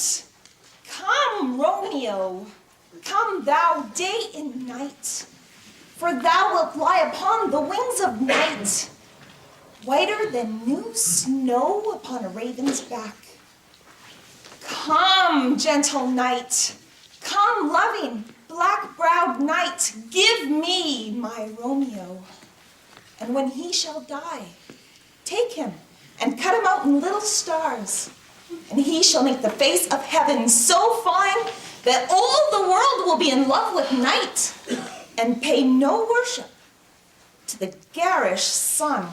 night. Come, Romeo, come thou day and night, for thou wilt lie upon the wings of night, whiter than new snow upon a raven's back. Come, gentle knight, come, loving, black-browed knight, give me my Romeo. And when he shall die, take him and cut him out in little stars, and he shall make the face of heaven so fine that all the world will be in love with night and pay no worship to the garish sun.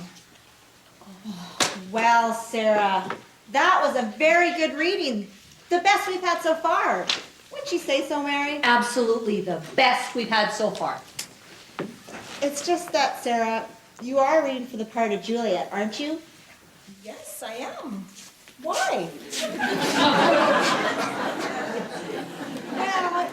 Well, Sarah, that was a very good reading. The best we've had so far. Wouldn't you say so, Mary? Absolutely the best we've had so far. It's just that, Sarah, you are reading for the part of Juliet, aren't you? Yes, I am. Why? Well,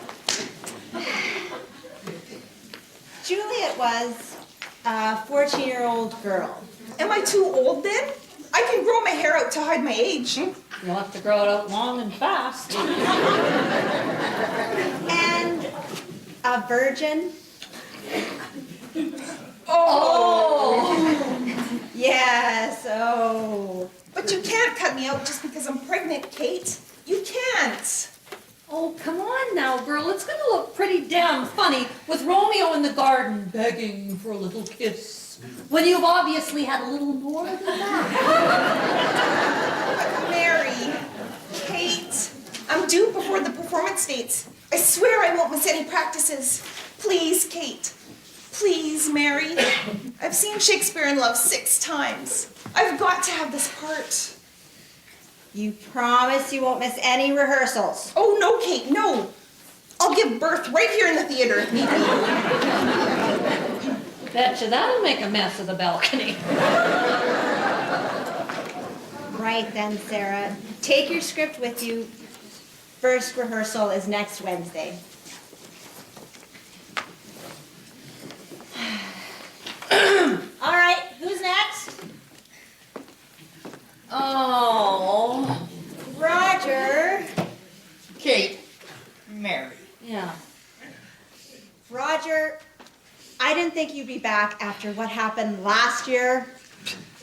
Juliet was a 14-year-old girl. Am I too old then? I can grow my hair out to hide my age. You'll have to grow it out long and fast. And a virgin. Oh! Yes, oh. But you can't cut me out just because I'm pregnant, Kate. You can't. Oh, come on now, girl. It's going to look pretty damn funny with Romeo in the garden begging for a little kiss, when you've obviously had a little more than that. Mary, Kate, I'm due before the performance dates. I swear I won't miss any practices. Please, Kate. Please, Mary. I've seen Shakespeare in Love 6 times. I've got to have this part. You promise you won't miss any rehearsals? Oh, no, Kate, no. I'll give birth right here in the theater if need be. Betcha that'll make a mess of the balcony. Right then, Sarah. Take your script with you. First rehearsal is next Wednesday. All right, who's next? Oh. Roger. Kate. Mary. Yeah. Roger, I didn't think you'd be back after what happened last year.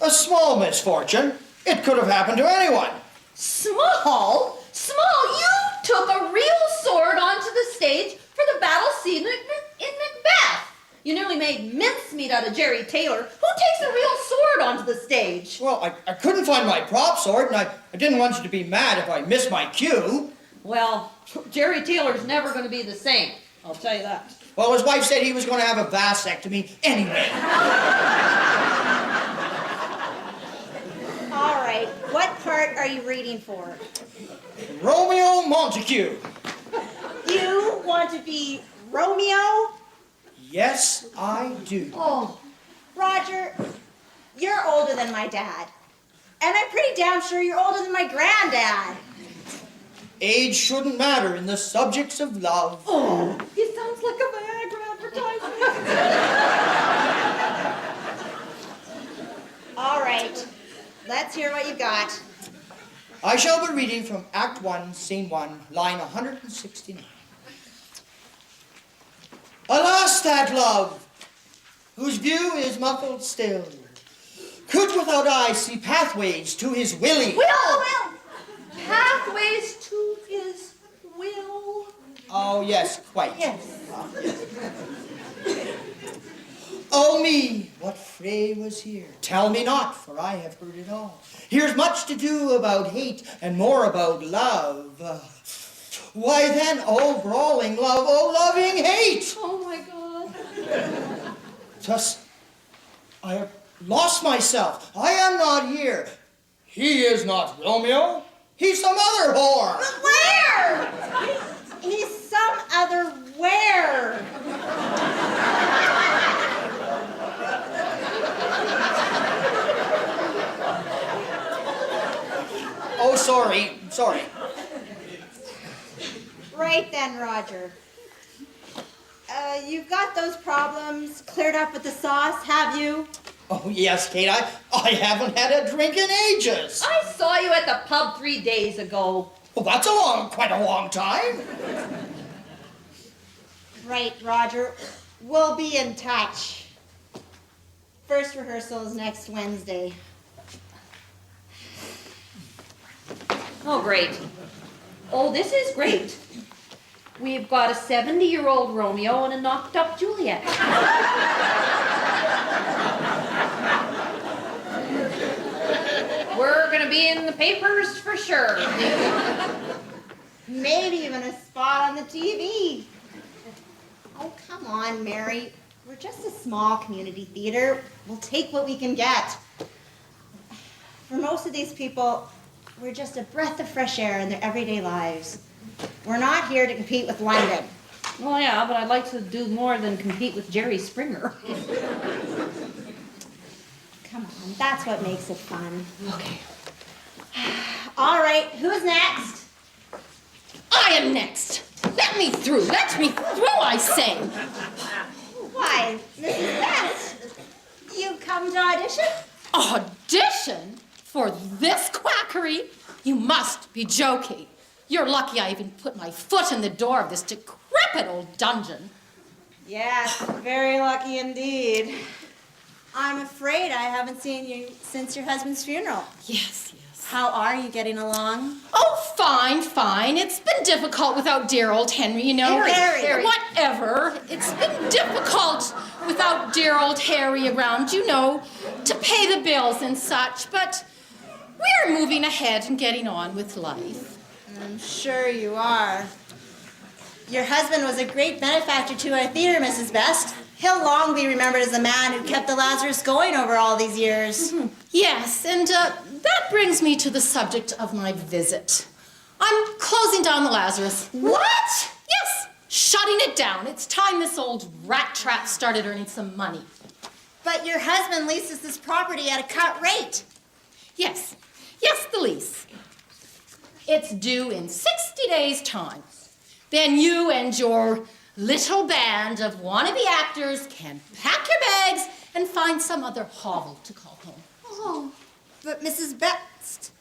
A small misfortune. It could have happened to anyone. Small? Small? You took a real sword onto the stage for the battle scene in Macbeth. You nearly made mincemeat out of Jerry Taylor. Who takes a real sword onto the stage? Well, I couldn't find my prop sword, and I didn't want you to be mad if I missed my cue. Well, Jerry Taylor's never going to be the same. I'll tell you that. Well, his wife said he was going to have a vasectomy anyway. All right, what part are you reading for? Romeo Montague. You want to be Romeo? Yes, I do. Oh, Roger, you're older than my dad. And I'm pretty damn sure you're older than my granddad. Age shouldn't matter in the subjects of love. oh, he sounds like a Viagra advertisement. All right, let's hear what you got. I shall be reading from Act 1, Scene 1, line 169. Alas, that love, whose view is muffled still, could without eyes see pathways to his willing. Will! Pathways to his will. Oh, yes, quite. Yes. Oh me, what fray was here? Tell me not, for I have heard it all. Here's much to do about hate and more about love. Why then, oh brawling love, oh loving hate! Oh my God. Thus, I have lost myself. I am not here. He is not Romeo. He's some other whore. But where? He's some other where? Oh, sorry. Right then, Roger. You've got those problems cleared up with the sauce, have you? Oh, yes, Kate, I haven't had a drink in ages. I saw you at the pub 3 days ago. Well, that's quite a long time. Right, Roger. We'll be in touch. First rehearsal is next Wednesday. Oh, great. Oh, this is great. We've got a 70-year-old Romeo and a knocked-up Juliet. We're gonna be in the papers for sure. Maybe even a spot on the TV. Oh, come on, Mary. We're just a small community theater. We'll take what we can get. For most of these people, we're just a breath of fresh air in their everyday lives. We're not here to compete with London. Well, yeah, but I'd like to do more than compete with Jerry Springer. Come on, that's what makes it fun. Okay. All right, who's next? I am next. Let me through, I say. Why, Mrs. Best, you come to audition? Audition? For this quackery? You must be joking. You're lucky I even put my foot in the door of this decrepit old dungeon. Yes, very lucky indeed. I'm afraid I haven't seen you since your husband's funeral. Yes. How are you getting along? Oh, fine. It's been difficult without dear old Henry, you know. Harry. Whatever. It's been difficult without dear old Harry around, you know, to pay the bills and such, but we're moving ahead and getting on with life. I'm sure you are. Your husband was a great benefactor to our theater, Mrs. Best. He'll long be remembered as the man who kept the Lazurus going over all these years. Mm-hmm. Yes, and that brings me to the subject of my visit. I'm closing down the Lazurus. What? Yes, shutting it down. It's time this old rat trap started earning some money. But your husband leases this property at a cut rate. Yes, the lease. It's due in 60 days' time. Then you and your little band of wannabe actors can pack your bags and find some other hovel to call home. Oh, but Mrs. Best,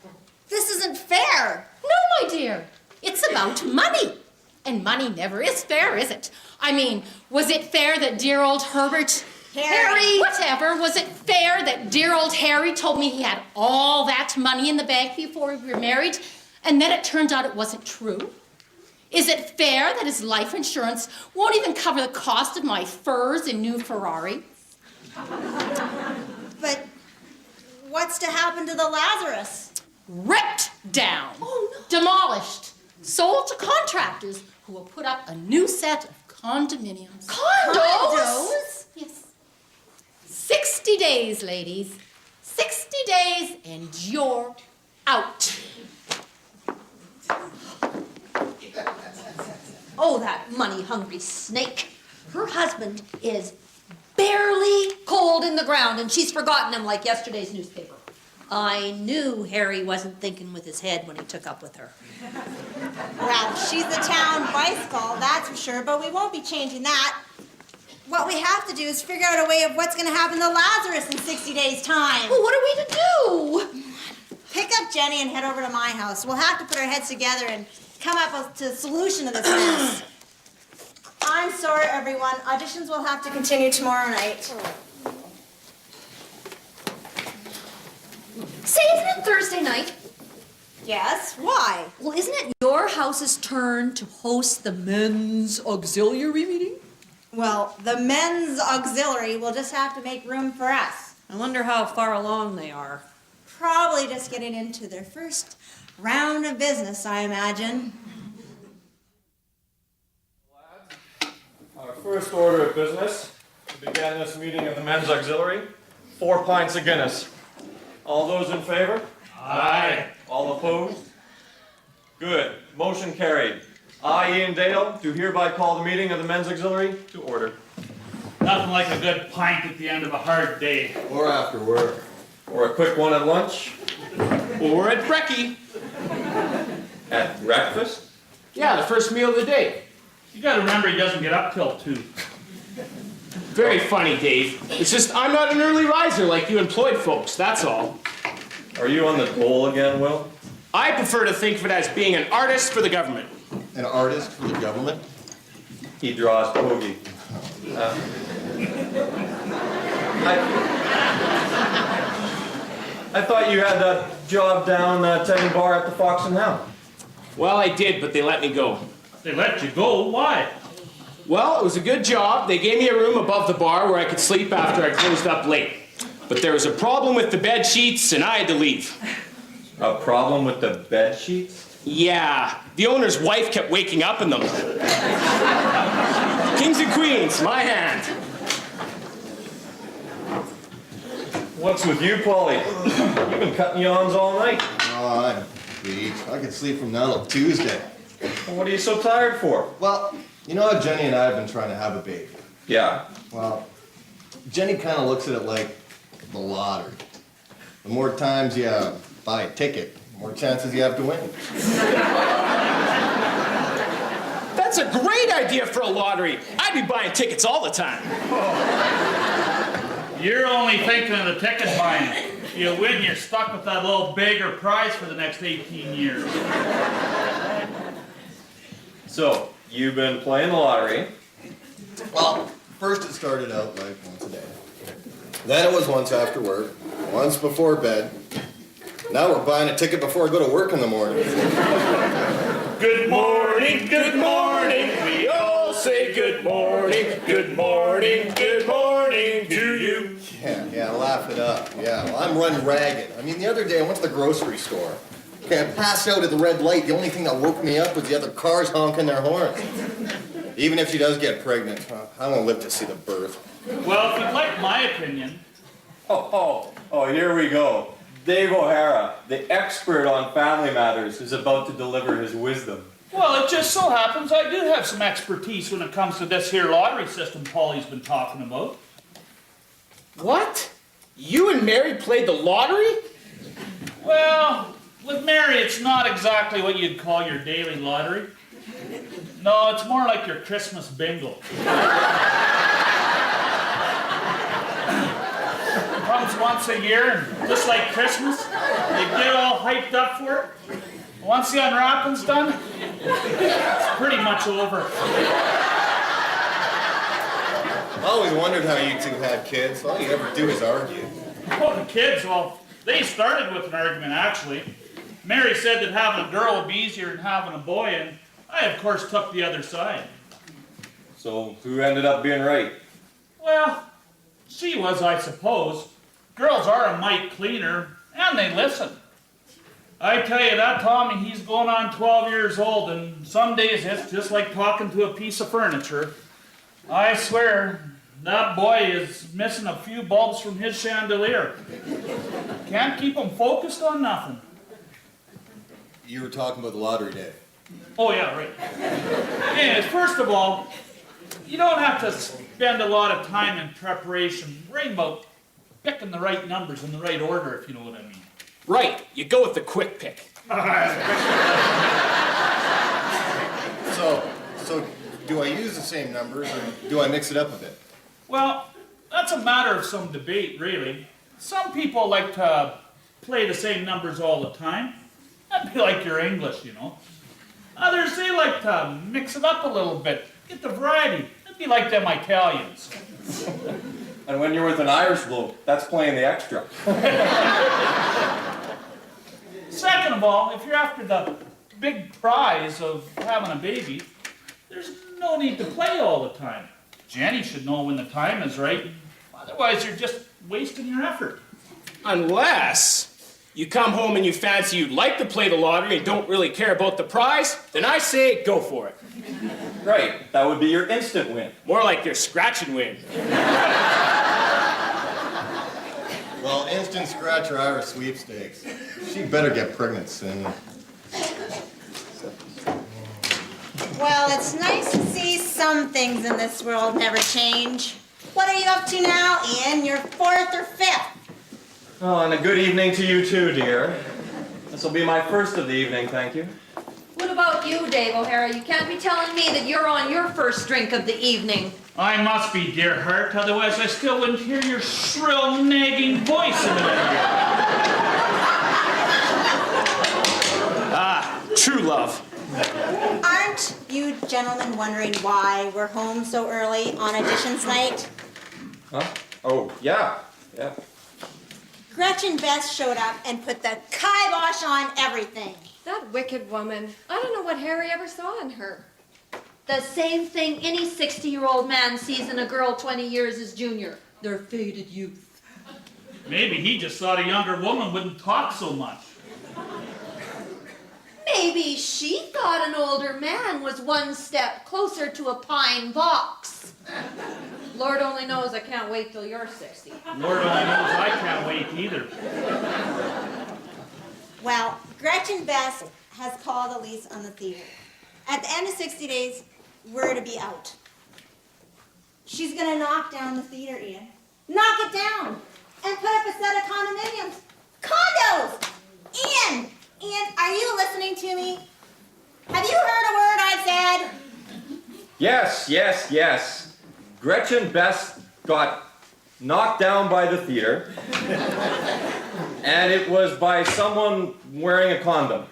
this isn't fair. No, my dear, it's about money. And money never is fair, is it? I mean, was it fair that dear old Herbert... Harry. Whatever. Was it fair that dear old Harry told me he had all that money in the bank before we were married, and then it turned out it wasn't true? Is it fair that his life insurance won't even cover the cost of my furs and new Ferrari? But what's to happen to the Lazurus? Ripped down. Oh, no. Demolished. Sold to contractors who will put up a new set of condominiums. Condos? Yes. 60 days, ladies. 60 days and you're out. Oh, that money-hungry snake. Her husband is barely cold in the ground, and she's forgotten him like yesterday's newspaper. I knew Harry wasn't thinking with his head when he took up with her. Well, she's the town bicycle, that's for sure, but we won't be changing that. What we have to do is figure out a way of what's going to happen to Lazurus in 60 days' time. Well, what are we to do? Pick up Jenny and head over to my house. We'll have to put our heads together and come up with a solution to this mess. I'm sorry, everyone. Auditions will have to continue tomorrow night. Say, isn't it Thursday night? Yes? Why? Well, isn't it your house's turn to host the men's auxiliary meeting? Well, the men's auxiliary will just have to make room for us. I wonder how far along they are. Probably just getting into their first round of business, I imagine. Our first order of business to begin this meeting of the men's auxiliary, 4 pints of Guinness. All those in favor? Aye. All opposed? Good. Motion carried. I, Ian Dale, do hereby call the meeting of the men's auxiliary to order. Nothing like a good pint at the end of a hard day. Or after work. Or a quick one at lunch. Or at brekkie. At breakfast? Yeah, the first meal of the day. You gotta remember he doesn't get up till 2. Very funny, Dave. It's just I'm not an early riser like you employed folks, that's all. Are you on the dole again, Will? I prefer to think of it as being an artist for the government. An artist for the government? He draws bogey. I thought you had that job down tending bar at the Fox and Hound. Well, I did, but they let me go. They let you go? Why? Well, it was a good job. They gave me a room above the bar where I could sleep after I closed up late. But there was a problem with the bed sheets, and I had to leave. A problem with the bed sheets? Yeah, the owner's wife kept waking up in them. Kings and queens, my hand. What's with you, Paulie? You've been cutting yawns all night. Oh, I'm beat. I can sleep from now till Tuesday. Well, what are you so tired for? Well, you know how Jenny and I have been trying to have a baby? Yeah. Well, Jenny kind of looks at it like the lottery. The more times you buy a ticket, the more chances you have to win. That's a great idea for a lottery. I'd be buying tickets all the time. You're only thinking of the ticket buying. If you win, you're stuck with that little beggar prize for the next 18 years. So, you've been playing the lottery. Well, first it started out like once a day. Then it was once after work, once before bed. Now we're buying a ticket before I go to work in the morning. Good morning, we all say good morning to you. Yeah, laugh it up. Yeah, well, I'm running ragged. I mean, the other day I went to the grocery store. Okay, I passed out at the red light. The only thing that woke me up was the other cars honking their horns. Even if she does get pregnant, I won't live to see the birth. Well, if you'd like my opinion, Oh, here we go. Dave O'Hara, the expert on family matters, is about to deliver his wisdom. well, it just so happens I do have some expertise when it comes to this here lottery system Paulie's been talking about. What? You and Mary played the lottery? Well, with Mary, it's not exactly what you'd call your daily lottery. No, it's more like your Christmas bingo. Comes once a year, and just like Christmas, you get all hyped up for it. Once the unwrapping's done, it's pretty much over. I always wondered how you two had kids. All you ever do is argue. Oh, the kids, well, they started with an argument, actually. Mary said that having a girl would be easier than having a boy, and I, of course, took the other side. So, who ended up being right? Well, she was, I suppose. Girls are a mite cleaner, and they listen. I tell you, that Tommy, he's going on 12 years old, and some days it's just like talking to a piece of furniture. I swear, that boy is missing a few bulbs from his chandelier. Can't keep him focused on nothing. You were talking about the lottery, Dave. Oh, yeah, right. Anyways, first of all, you don't have to spend a lot of time in preparation worrying about picking the right numbers in the right order, if you know what I mean. Right, you go with the quick pick. So do I use the same numbers or do I mix it up a bit? Well, that's a matter of some debate, really. Some people like to play the same numbers all the time. That'd be like your English, you know. Others, they like to mix it up a little bit, get the variety. That'd be like them Italians. And when you're with an Irish bloke, that's playing the extra. Second of all, if you're after the big prize of having a baby, there's no need to play all the time. Jenny should know when the time is right. Otherwise, you're just wasting your effort. Unless you come home and you fancy you'd like to play the lottery and don't really care about the prize, then I say go for it. Right, that would be your instant win. More like your scratch and win. Well, instant scratch or Irish sweepstakes. She better get pregnant soon. Well, it's nice to see some things in this world never change. What are you up to now, Ian? Your fourth or fifth? Oh, and a good evening to you too, dear. This will be my first of the evening, thank you. What about you, Dave O'Hara? You can't be telling me that you're on your first drink of the evening. I must be, dear heart, otherwise I still wouldn't hear your shrill, nagging voice in the middle. gentlemen wondering why we're home so early on auditions night? Huh? Oh, yeah. Yeah. Gretchen Best showed up and put the kibosh on everything. That wicked woman. I don't know what Harry ever saw in her. The same thing any 60-year-old man sees in a girl 20 years his junior. Their faded youth. Maybe he just thought a younger woman wouldn't talk so much. Maybe she thought an older man was one step closer to a pine box. Lord only knows I can't wait till you're 60. Lord only knows I can't wait either. Well, Gretchen Best has called a lease on the theater. At the end of 60 days, we're to be out. She's gonna knock down the theater, Ian. Knock it down and put up a set of condominiums. Condos! Ian, are you listening to me? Have you heard a word I said? Yes. Gretchen Best got knocked down by the theater. And it was by someone wearing a condom.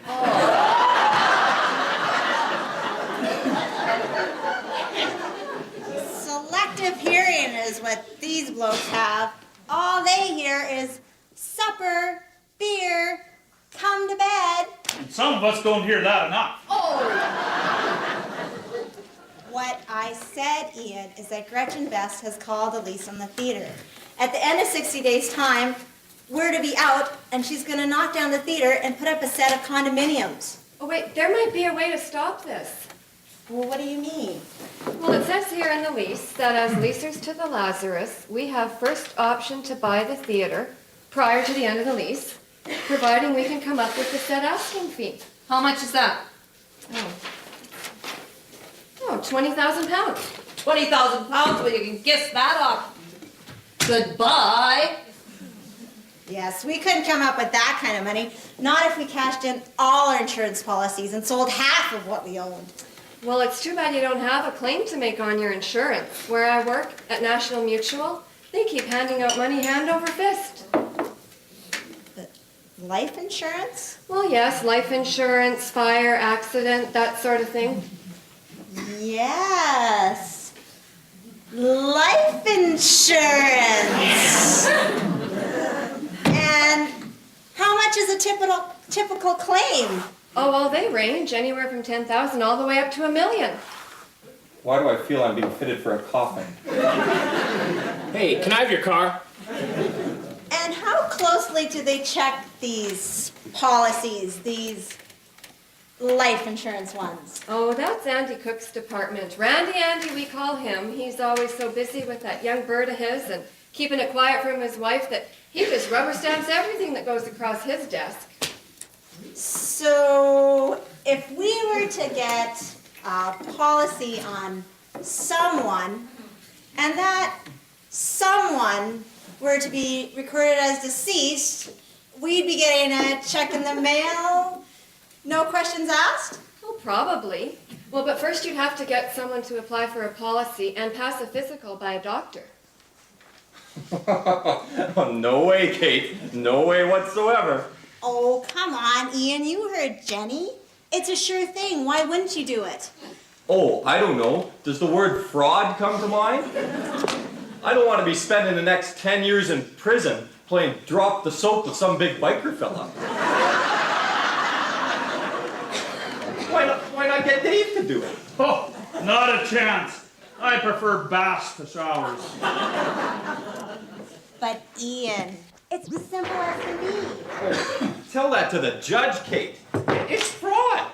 Selective hearing is what these blokes have. All they hear is supper, beer, come to bed. And some of us don't hear that enough. What I said, Ian, is that Gretchen Best has called a lease on the theater. At the end of 60 days' time, we're to be out, and she's going to knock down the theater and put up a set of condominiums. Oh, wait, there might be a way to stop this. Well, what do you mean? Well, it says here in the lease that as leasers to the Lazurus, we have first option to buy the theater prior to the end of the lease, providing we can come up with the said asking fee. How much is that? Oh, 20,000 pounds. 20,000 pounds, well, you can guess that off. Goodbye. Yes, we couldn't come up with that kind of money. Not if we cashed in all our insurance policies and sold half of what we owned. Well, it's too bad you don't have a claim to make on your insurance. Where I work, at National Mutual, they keep handing out money hand over fist. Life insurance? Well, yes, life insurance, fire, accident, that sort of thing. Yes. Life insurance. And how much is a typical claim? Oh, well, they range anywhere from 10,000 all the way up to $1 million. Why do I feel I'm being fitted for a coffin? Hey, can I have your car? And how closely do they check these policies, these life insurance ones? Oh, that's Andy Cook's department. Andy, we call him. He's always so busy with that young bird of his and keeping it quiet from his wife that he just rubber stamps everything that goes across his desk. So, if we were to get a policy on someone, and that someone were to be recorded as deceased, we'd be getting a check in the mail, no questions asked? Oh, probably. Well, but first you'd have to get someone to apply for a policy and pass a physical by a doctor. Oh, no way, Kate. No way whatsoever. Oh, come on, Ian, you heard Jenny. It's a sure thing. Why wouldn't you do it? Oh, I don't know. Does the word fraud come to mind? I don't want to be spending the next 10 years in prison playing drop the soap with some big biker fella. Why not get Dave to do it? Oh, not a chance. I prefer baths to showers. But Ian, it's as simple as can be. Oh, tell that to the judge, Kate. It's fraud.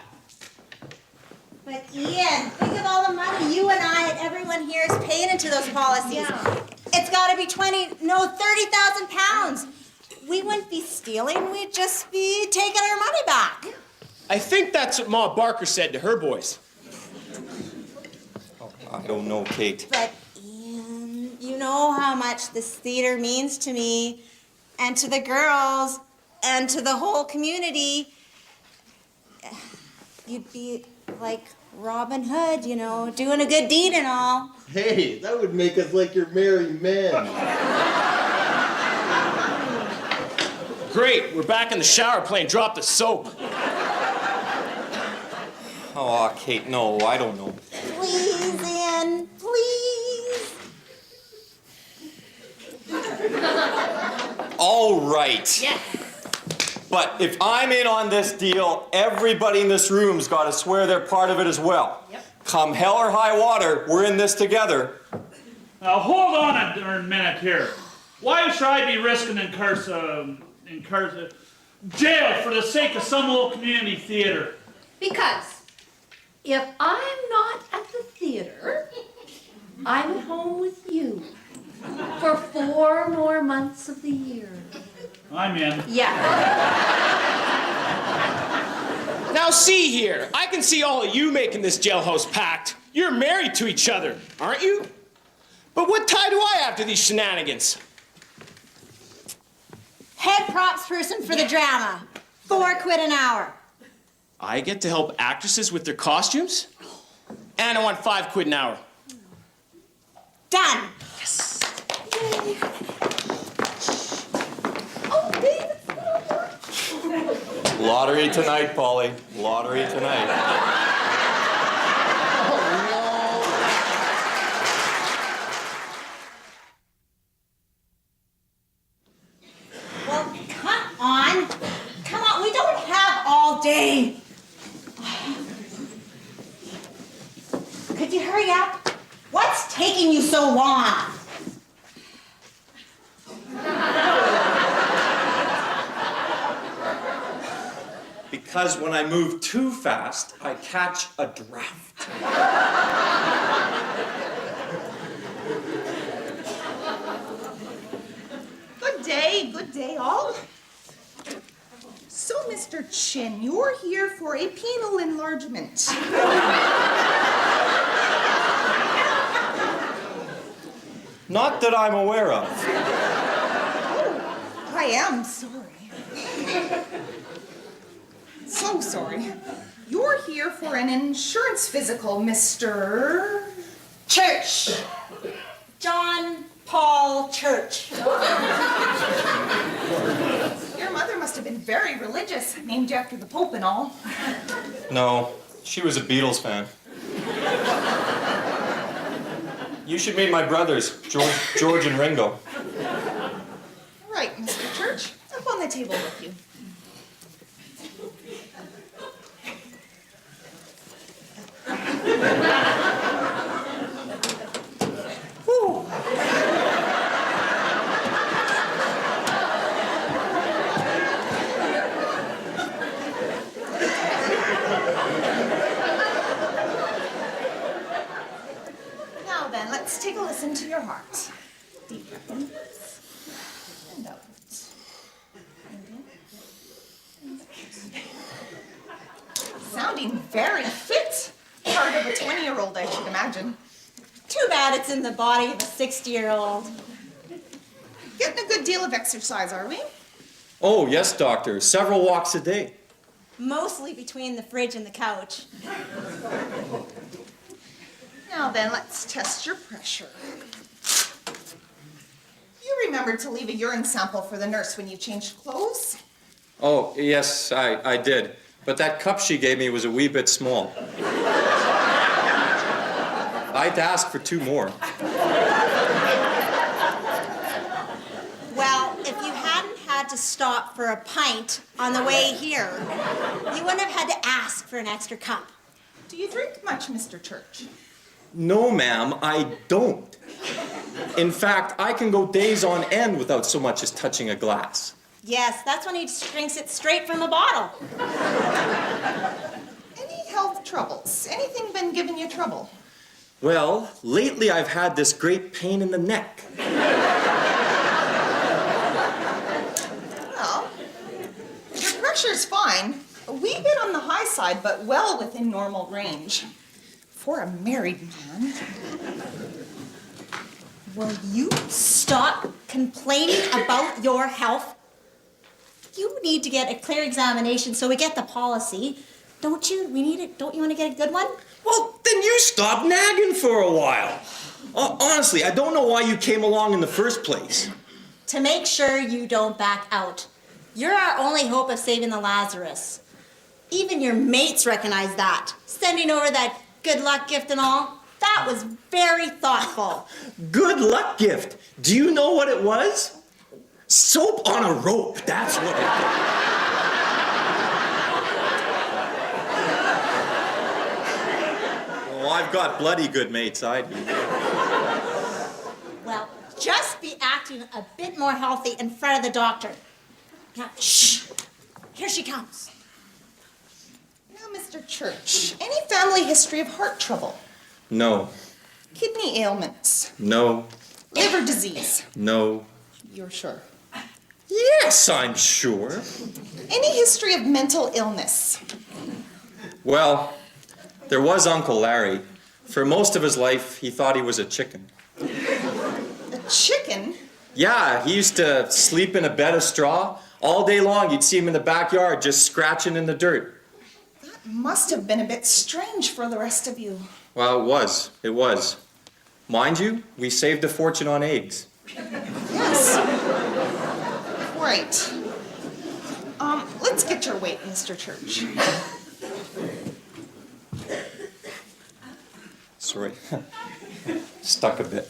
But Ian, think of all the money you and I and everyone here is paying into those policies. Yeah. It's got to be 30,000 pounds. We wouldn't be stealing, we'd just be taking our money back. I think that's what Ma Barker said to her boys. Oh, I don't know, Kate. But Ian, you know how much this theater means to me and to the girls and to the whole community. You'd be like Robin Hood, you know, doing a good deed and all. Hey, that would make us like your merry men. Great, we're back in the shower playing drop the soap. Oh, Kate, no, I don't know. Please, All right. Yes. But if I'm in on this deal, everybody in this room's got to swear they're part of it as well. Yep. Come hell or high water, we're in this together. Now hold on a darn minute here. Why should I be risking jail for the sake of some old community theater? Because if I'm not at the theater, I'm at home with you for 4 more months of the year. I'm in. Yeah. Now see here, I can see all of you making this jailhouse pact. You're married to each other, aren't you? But what tie do I have to these shenanigans? Head props person for the drama. £4 an hour. I get to help actresses with their costumes? And I want £5 an hour. Done. Lottery tonight, Polly. Lottery tonight. Well, come on. Come on, we don't have all day. Could you hurry up? What's taking you so long? Because when I move too fast, I catch a draft. Good day all. So, Mr. Chin, you're here for a penal enlargement. Not that I'm aware of. Oh, I am sorry. So sorry. You're here for an insurance physical, Mr. Church. John Paul Church. Your mother must have been very religious, named you after the Pope and all. No, she was a Beatles fan. You should meet my brothers, George and Ringo. Right, Mr. Church. Up on the table with you. Whew. Now then, let's take a listen to your heart. Deep breath in and out. And in. Sounding very fit. Part of a 20-year-old, I should imagine. Too bad it's in the body of a 60-year-old. Getting a good deal of exercise, are we? Oh, yes, doctor. Several walks a day. Mostly between the fridge and the couch. Now then, let's test your pressure. You remembered to leave a urine sample for the nurse when you changed clothes? Oh, yes, I did. But that cup she gave me was a wee bit small. I'd ask for 2 more. Well, if you hadn't had to stop for a pint on the way here, you wouldn't have had to ask for an extra cup. Do you drink much, Mr. Church? No, ma'am, I don't. In fact, I can go days on end without so much as touching a glass. Yes, that's when he drinks it straight from the bottle. Any health troubles? Anything been giving you trouble? Well, lately I've had this great pain in the neck. Well, your pressure's fine. A wee bit on the high side, but well within normal range. For a married man. Will you stop complaining about your health? You need to get a clear examination so we get the policy. Don't you? We need it. Don't you want to get a good one? Well, then you stop nagging for a while. Honestly, I don't know why you came along in the first place. To make sure you don't back out. You're our only hope of saving the Lazurus. Even your mates recognize that. Sending over that good luck gift and all. That was very thoughtful. Good luck gift. Do you know what it was? Soap on a rope, that's what it is. Oh, I've got bloody good mates, I do. Well, just be acting a bit more healthy in front of the doctor. Now, shh. Here she comes. Now, Mr. Church, any family history of heart trouble? No, Kidney ailments? no, Liver disease? no. You're sure? Yes, I'm sure. Any history of mental illness? Well, there was Uncle Larry. For most of his life, he thought he was a chicken. A chicken? Yeah, he used to sleep in a bed of straw. All day long, you'd see him in the backyard just scratching in the dirt. That must have been a bit strange for the rest of you. Well, it was. It was. Mind you, we saved a fortune on eggs. Yes. Right. Let's get your weight, Mr. Church. Sorry. Stuck a bit.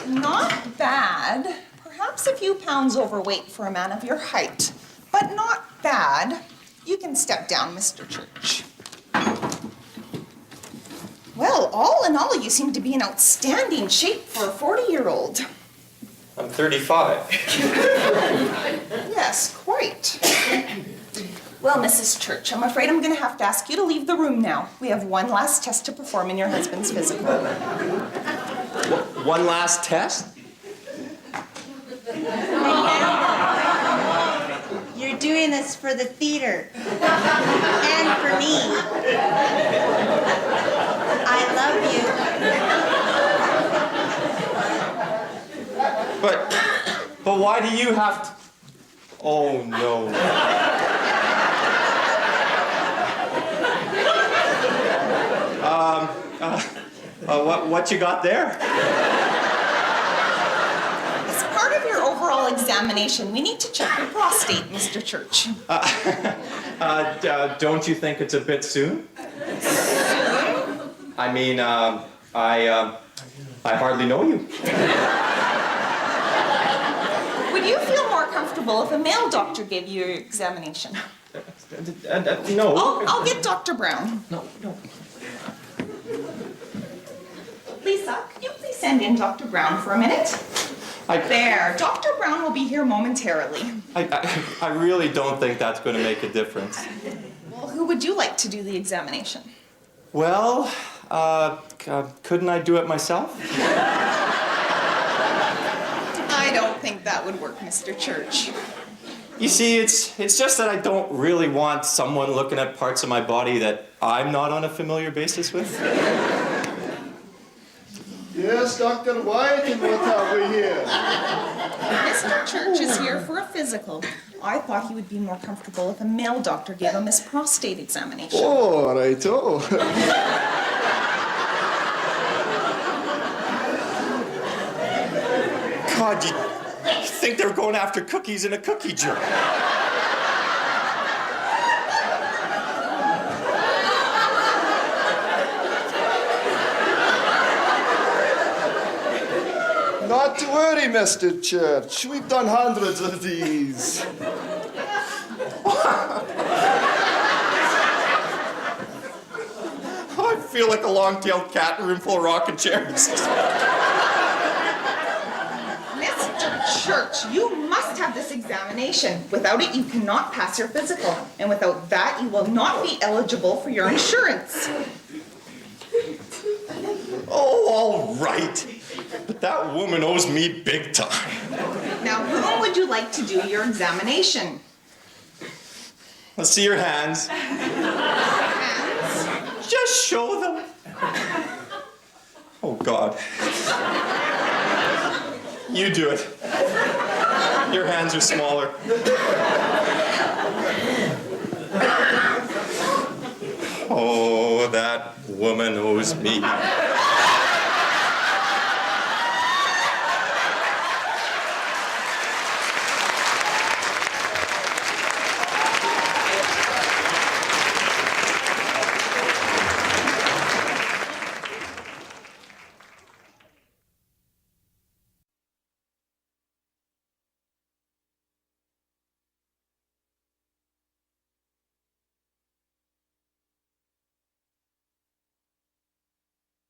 Not bad. Perhaps a few pounds overweight for a man of your height, but not bad. You can step down, Mr. Church. Well, all in all, you seem to be in outstanding shape for a 40-year-old. I'm 35. Yes, quite. Well, Mrs. Church, I'm afraid I'm going to have to ask you to leave the room now. We have one last test to perform in your husband's physical. One last test? You're doing this for the theater. And for me. I love you. But why do you have to... Oh, no. What you got there? As part of your overall examination, we need to check your prostate, Mr. Church. Don't you think it's a bit soon? I mean, I hardly know you. Would you feel more comfortable if a male doctor gave you your examination? No. I'll get Dr. Brown. No. Lisa, could you please send in Dr. Brown for a minute? There, Dr. Brown will be here momentarily. I really don't think that's going to make a difference. Well, who would you like to do the examination? Well, couldn't I do it myself? I don't think that would work, Mr. Church. You see, it's just that I don't really want someone looking at parts of my body that I'm not on a familiar basis with. Yes, Dr. White, and what have we here? Mr. Church is here for a physical. I thought he would be more comfortable if a male doctor gave him his prostate examination. Oh, righto. God, you think they're going after cookies in a cookie jar? Not to worry, Mr. Church. We've done hundreds of these. I feel like a long-tailed cat in a room full of rocking chairs. Mr. Church, you must have this examination. Without it, you cannot pass your physical. And without that, you will not be eligible for your insurance. Oh, all right. But that woman owes me big time. Now, whom would you like to do your examination? Let's see your hands. Hands? Just show them. Oh, God. You do it. Your hands are smaller. Oh, that woman owes me.